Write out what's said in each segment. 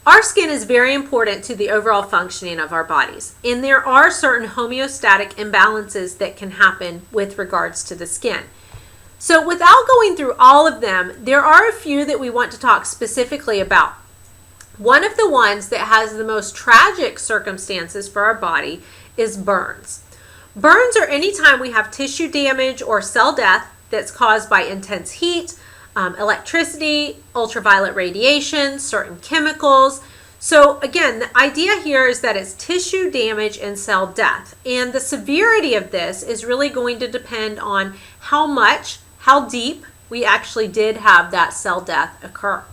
Our skin is very important to the overall functioning of our bodies, and there are certain homeostatic imbalances that can happen with regards to the skin. So without going through all of them, there are a few that we want to talk specifically about. One of the ones that has the most tragic circumstances for our body is burns. Burns are any time we have tissue damage or cell death that's caused by intense heat, electricity, ultraviolet radiation, certain chemicals. So again, the idea here is that it's tissue damage and cell death. And the severity of this is really going to depend on how deep we actually did have that cell death occur.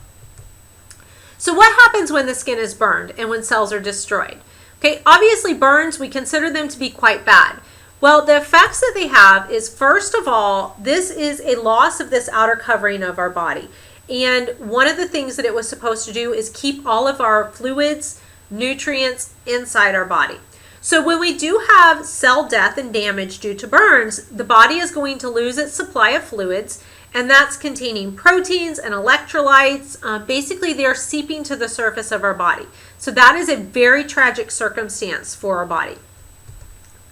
So what happens when the skin is burned and when cells are destroyed? Okay, obviously burns, we consider them to be quite bad. Well, the effects that they have is, first of all, this is a loss of this outer covering of our body. And one of the things that it was supposed to do is keep all of our fluids, nutrients inside our body. So when we do have cell death and damage due to burns, the body is going to lose its supply of fluids, and that's containing proteins and electrolytes. Basically, they are seeping to the surface of our body. So that is a very tragic circumstance for our body.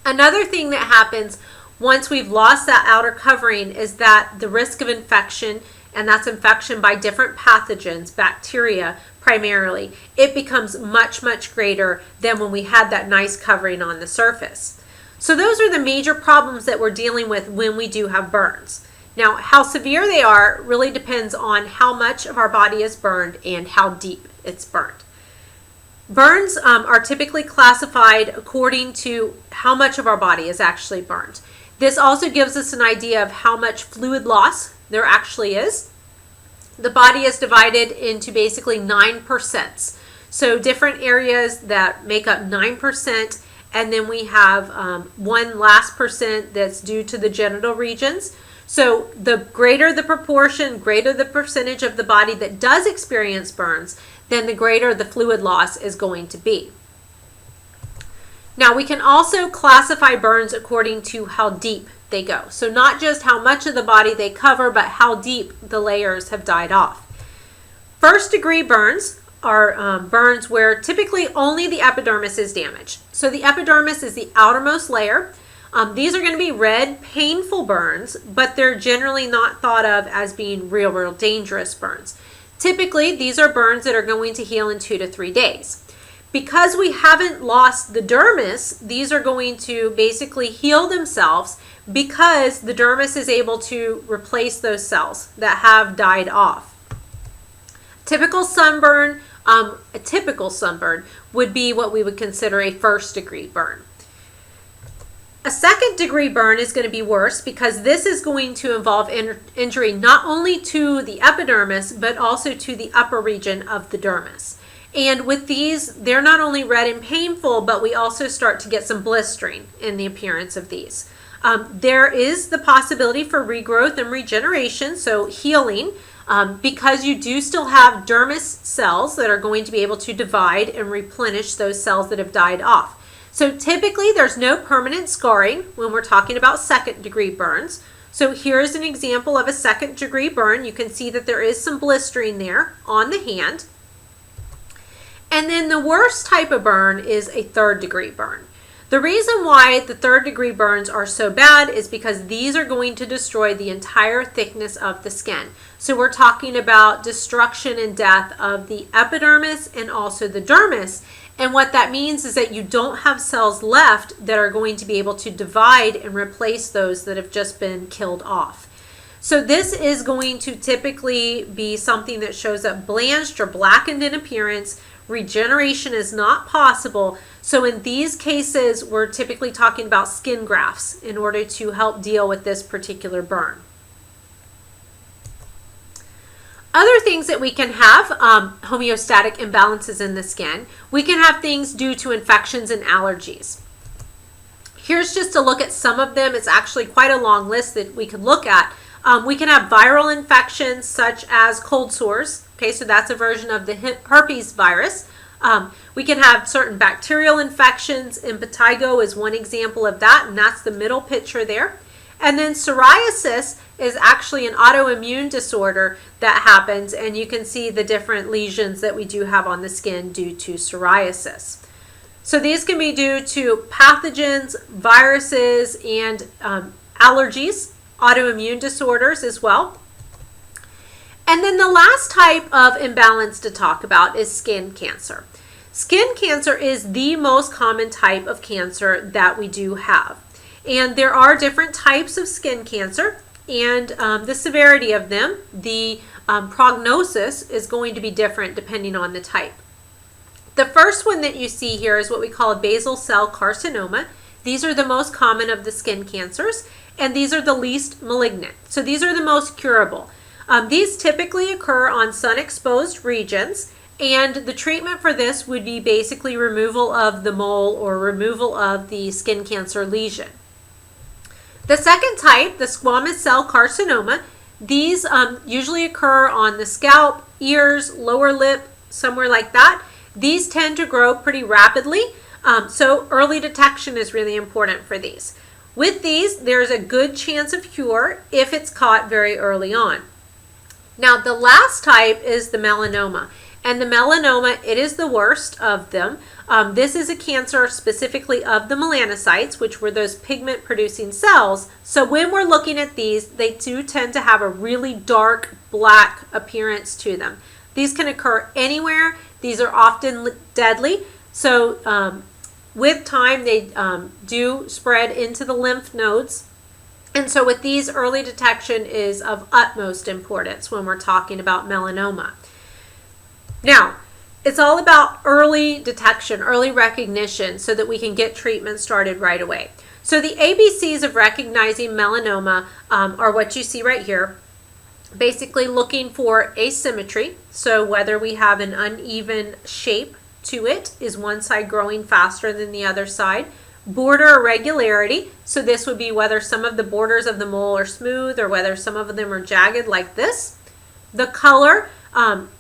Another thing that happens once we've lost that outer covering is that the risk of infection, and that's infection by different pathogens, bacteria primarily, it becomes much, much greater than when we had that nice covering on the surface. So those are the major problems that we're dealing with when we do have burns. Now, how severe they are really depends on how much of our body is burned and how deep it's burned. Burns are typically classified according to how much of our body is actually burned. This also gives us an idea of how much fluid loss there actually is. The body is divided into basically 9%. So different areas that make up 9%, and then we have one last percent that's due to the genital regions. So the greater the proportion, greater the percentage of the body that does experience burns, then the greater the fluid loss is going to be. Now, we can also classify burns according to how deep they go. So not just how much of the body they cover, but how deep the layers have died off. First degree burns are burns where typically only the epidermis is damaged. So the epidermis is the outermost layer. These are going to be red, painful burns, but they're generally not thought of as being real dangerous burns. Typically, these are burns that are going to heal in 2 to 3 days. Because we haven't lost the dermis, these are going to basically heal themselves because the dermis is able to replace those cells that have died off. A typical sunburn would be what we would consider a first degree burn. A second degree burn is going to be worse because this is going to involve injury not only to the epidermis, but also to the upper region of the dermis. And with these, they're not only red and painful, but we also start to get some blistering in the appearance of these. There is the possibility for regrowth and regeneration, so healing, because you do still have dermis cells that are going to be able to divide and replenish those cells that have died off. So typically there's no permanent scarring when we're talking about second degree burns. So here's an example of a second degree burn. You can see that there is some blistering there on the hand. And then the worst type of burn is a third degree burn. The reason why the third degree burns are so bad is because these are going to destroy the entire thickness of the skin. So we're talking about destruction and death of the epidermis and also the dermis. And what that means is that you don't have cells left that are going to be able to divide and replace those that have just been killed off. So this is going to typically be something that shows up blanched or blackened in appearance. Regeneration is not possible. So in these cases, we're typically talking about skin grafts in order to help deal with this particular burn. Other things that we can have, homeostatic imbalances in the skin, we can have things due to infections and allergies. Here's just a look at some of them. It's actually quite a long list that we could look at. We can have viral infections such as cold sores. Okay, so that's a version of the herpes virus. We can have certain bacterial infections. Impetigo is one example of that, and that's the middle picture there. And then psoriasis is actually an autoimmune disorder that happens, and you can see the different lesions that we do have on the skin due to psoriasis. So these can be due to pathogens, viruses, and allergies, autoimmune disorders as well. And then the last type of imbalance to talk about is skin cancer. Skin cancer is the most common type of cancer that we do have. And there are different types of skin cancer, and the severity of them, the prognosis is going to be different depending on the type. The first one that you see here is what we call a basal cell carcinoma. These are the most common of the skin cancers, and these are the least malignant. So these are the most curable. These typically occur on sun-exposed regions, and the treatment for this would be basically removal of the mole or removal of the skin cancer lesion. The second type, the squamous cell carcinoma, these usually occur on the scalp, ears, lower lip, somewhere like that. These tend to grow pretty rapidly, so early detection is really important for these. With these, there's a good chance of cure if it's caught very early on. Now, the last type is the melanoma. And the melanoma, it is the worst of them. This is a cancer specifically of the melanocytes, which were those pigment-producing cells. So when we're looking at these, they do tend to have a really dark black appearance to them. These can occur anywhere. These are often deadly. So with time, they do spread into the lymph nodes. And so with these, early detection is of utmost importance when we're talking about melanoma. Now, it's all about early detection, early recognition, so that we can get treatment started right away. So the ABCs of recognizing melanoma are what you see right here. Basically looking for asymmetry, so whether we have an uneven shape to it, is one side growing faster than the other side. Border irregularity, so this would be whether some of the borders of the mole are smooth or whether some of them are jagged like this. The color,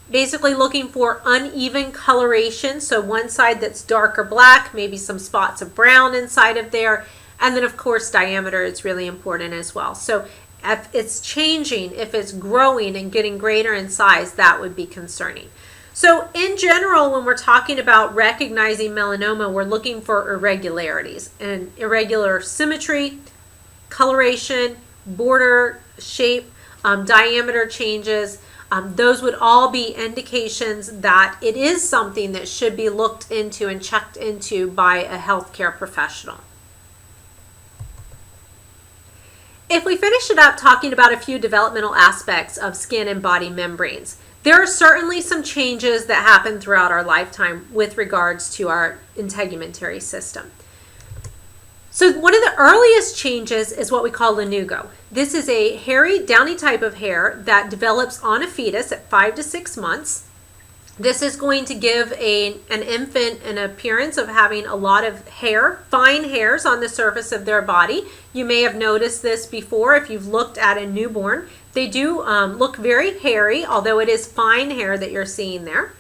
basically looking for uneven coloration, so one side that's darker black, maybe some spots of brown inside of there, and then of course diameter is really important as well. So if it's changing, if it's growing and getting greater in size, that would be concerning. So in general, when we're talking about recognizing melanoma, we're looking for irregularities and irregular symmetry, coloration, border shape, diameter changes. Those would all be indications that it is something that should be looked into and checked into by a healthcare professional. If we finish it up talking about a few developmental aspects of skin and body membranes, there are certainly some changes that happen throughout our lifetime with regards to our integumentary system. So one of the earliest changes is what we call lanugo. This is a hairy, downy type of hair that develops on a fetus at 5 to 6 months. This is going to give an infant an appearance of having a lot of hair, fine hairs on the surface of their body. You may have noticed this before if you've looked at a newborn. They do look very hairy, although it is fine hair that you're seeing there.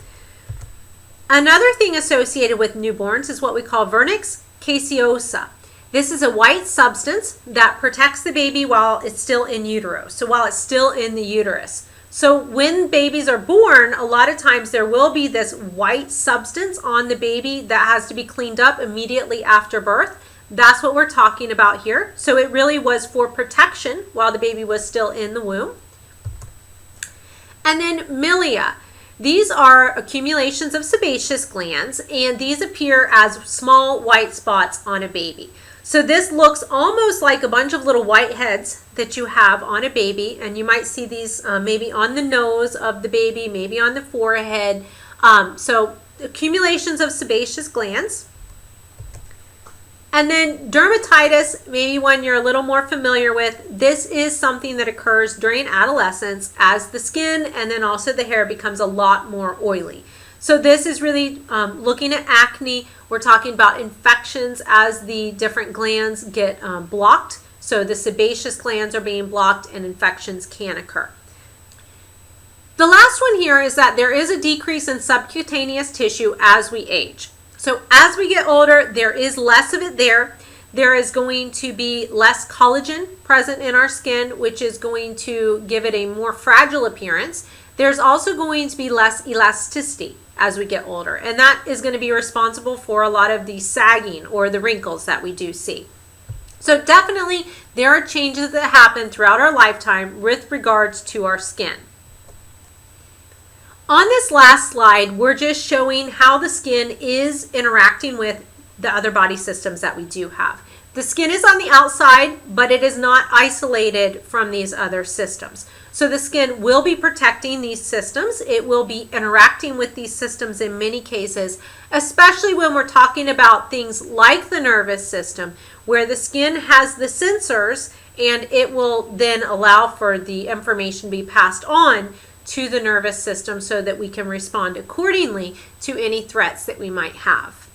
Another thing associated with newborns is what we call vernix caseosa. This is a white substance that protects the baby while it's still in utero, so while it's still in the uterus. So when babies are born, a lot of times there will be this white substance on the baby that has to be cleaned up immediately after birth. That's what we're talking about here. So it really was for protection while the baby was still in the womb. And then milia. These are accumulations of sebaceous glands, and these appear as small white spots on a baby. So this looks almost like a bunch of little white heads that you have on a baby, and you might see these maybe on the nose of the baby, maybe on the forehead. So accumulations of sebaceous glands. And then dermatitis, maybe one you're a little more familiar with. This is something that occurs during adolescence as the skin and then also the hair becomes a lot more oily. So this is really looking at acne. We're talking about infections as the different glands get blocked. So the sebaceous glands are being blocked and infections can occur. The last one here is that there is a decrease in subcutaneous tissue as we age. So as we get older, there is less of it there. There is going to be less collagen present in our skin, which is going to give it a more fragile appearance. There's also going to be less elasticity as we get older, and that is going to be responsible for a lot of the sagging or the wrinkles that we do see. So definitely there are changes that happen throughout our lifetime with regards to our skin. On this last slide, we're just showing how the skin is interacting with the other body systems that we do have. The skin is on the outside, but it is not isolated from these other systems. So the skin will be protecting these systems. It will be interacting with these systems in many cases, especially when we're talking about things like the nervous system, where the skin has the sensors and it will then allow for the information to be passed on to the nervous system so that we can respond accordingly to any threats that we might have.